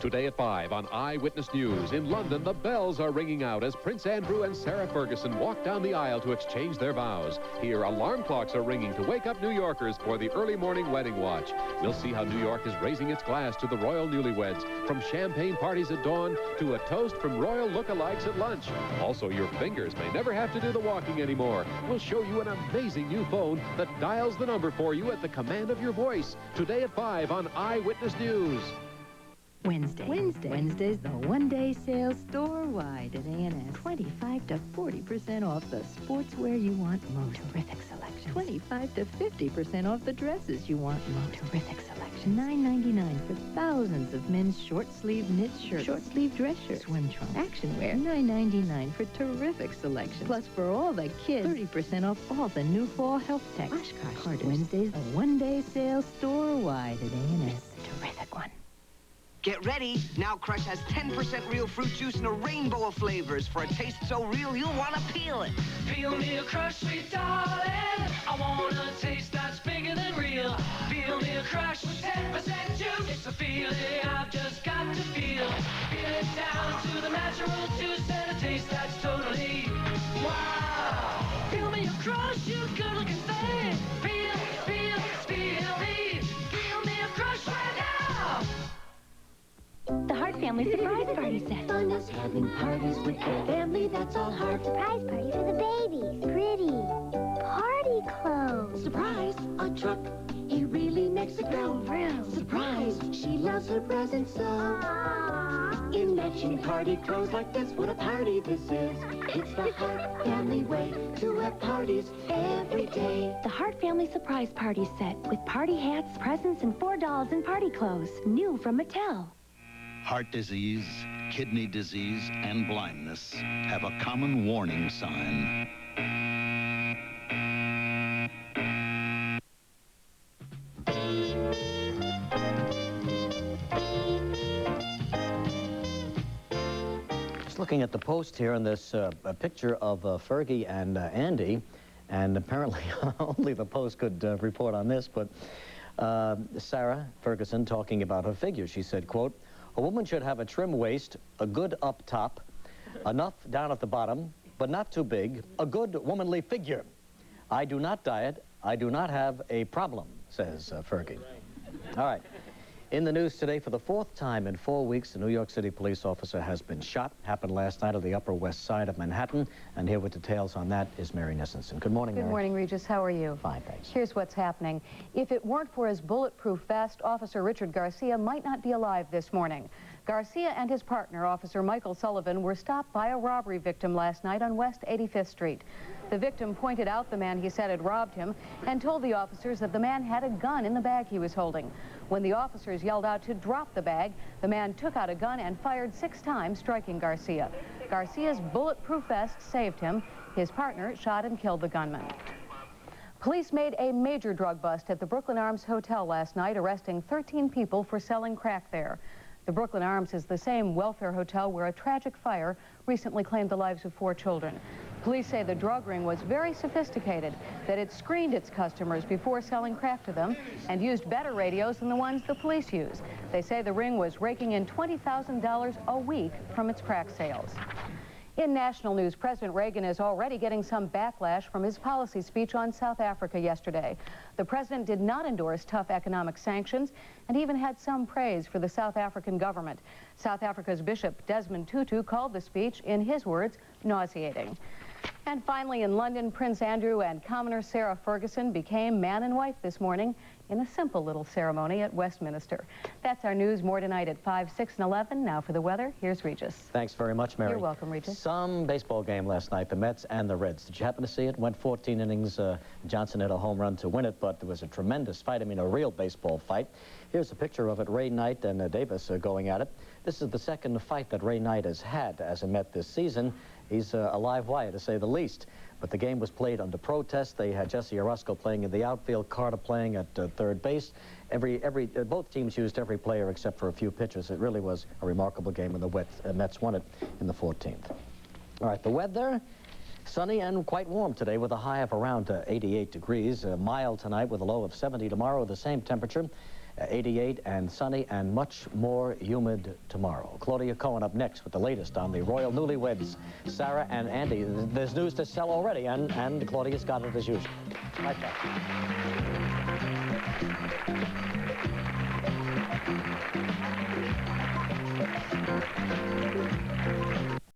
Today at 5 on Eyewitness News. In London, the bells are ringing out as Prince Andrew and Sarah Ferguson walk down the aisle to exchange their vows. Here, alarm clocks are ringing to wake up New Yorkers for the early morning wedding watch. We'll see how New York is raising its glass to the royal newlyweds, from champagne parties at dawn to a toast from royal lookalikes at lunch. Also, your fingers may never have to do the walking anymore. We'll show you an amazing new phone that dials the number for you at the command of your voice. Today at 5 on Eyewitness News. Wednesday's the one-day sale store-wide at A&S. 25 to 40% off the sportswear you want most. Terrific selection. 25 to 50% off the dresses you want most. Terrific selection. $9.99 for thousands of men's short-sleeve knit shirts, short-sleeve dress shirts, swim trunks, actionwear. $9.99 for terrific selection. Plus, for all the kids, 30% off all the new fall health tech. Oshkosh. Wednesday's the one-day sale store-wide at A&S. Terrific one. Get ready. Now Crush has 10% real fruit juice and a rainbow of flavors for a taste so real you'll want to peel it. Peel me a Crush, sweet darling. I want a taste that's bigger than real. Peel me a Crush with 10% juice. It's a feeling I've just got to feel. Feel it down to the natural juice and a taste that's totally wow. Peel me a Crush, you good-looking thing. Peel me. Peel me a Crush right now. The Hart Family surprise party set. Fun is having parties with your family, that's all Hart. Surprise party for the babies. Pretty. Party clothes. Surprise, a truck. He really makes it go. Vroom. Surprise, she loves her presents so. Aww. In matching party clothes like this, what a party this is. It's the Hart Family way to have parties every day. The Hart Family surprise party set with party hats, presents, and 4 dolls in party clothes. New from Mattel. Heart disease, kidney disease, and blindness have a common warning sign. Just looking at the post here in this a picture of Fergie and Andy, and apparently only the Post could report on this, but Sarah Ferguson talking about her figure. She said, quote, "A woman should have a trim waist, a good up top, enough down at the bottom, but not too big, a good womanly figure. I do not diet. I do not have a problem," says Fergie. All right. In the news today, for the 4th time in 4 weeks, a New York City police officer has been shot. Happened last night on the Upper West Side of Manhattan. And here with details on that is Mary Nissenson. Good morning, Mary. Good morning, Regis. How are you? Fine, thanks. Here's what's happening. If it weren't for his bulletproof vest, Officer Richard Garcia might not be alive this morning. Garcia and his partner, Officer Michael Sullivan, were stopped by a robbery victim last night on West 85th Street. The victim pointed out the man he said had robbed him and told the officers that the man had a gun in the bag he was holding. When the officers yelled out to drop the bag, the man took out a gun and fired 6 times, striking Garcia. Garcia's bulletproof vest saved him. His partner shot and killed the gunman. Police made a major drug bust at the Brooklyn Arms Hotel last night, arresting 13 people for selling crack there. The Brooklyn Arms is the same welfare hotel where a tragic fire recently claimed the lives of 4 children. Police say the drug ring was very sophisticated, that it screened its customers before selling crack to them and used better radios than the ones the police use. They say the ring was raking in $20,000 a week from its crack sales. In national news, President Reagan is already getting some backlash from his policy speech on South Africa yesterday. The president did not endorse tough economic sanctions and even had some praise for the South African government. South Africa's Bishop Desmond Tutu called the speech, in his words, nauseating. And finally, in London, Prince Andrew and Commoner Sarah Ferguson became man and wife this morning in a simple little ceremony at Westminster. That's our news. More tonight at 5, 6, and 11. Now for the weather, here's Regis. Thanks very much, Mary. You're welcome, Regis. Some baseball game last night, the Mets and the Reds. Did you happen to see it? Went 14 innings. Johnson hit a home run to win it, but there was a tremendous fight. I mean, a real baseball fight. Here's a picture of it. Ray Knight and Davis going at it. This is the second fight that Ray Knight has had as a Met this season. He's a live wire, to say the least. But the game was played under protest. They had Jesse Orozco playing in the outfield, Carter playing at third base. Both teams used every player except for a few pitchers. It really was a remarkable game, and the Mets won it in the 14th. All right, the weather, sunny and quite warm today with a high of around 88 degrees. Mild tonight with a low of 70 tomorrow, the same temperature. 88 and sunny and much more humid tomorrow. Claudia Cohen up next with the latest on the royal newlyweds, Sarah and Andy. There's news to sell already, and Claudia's got it as usual. Right back.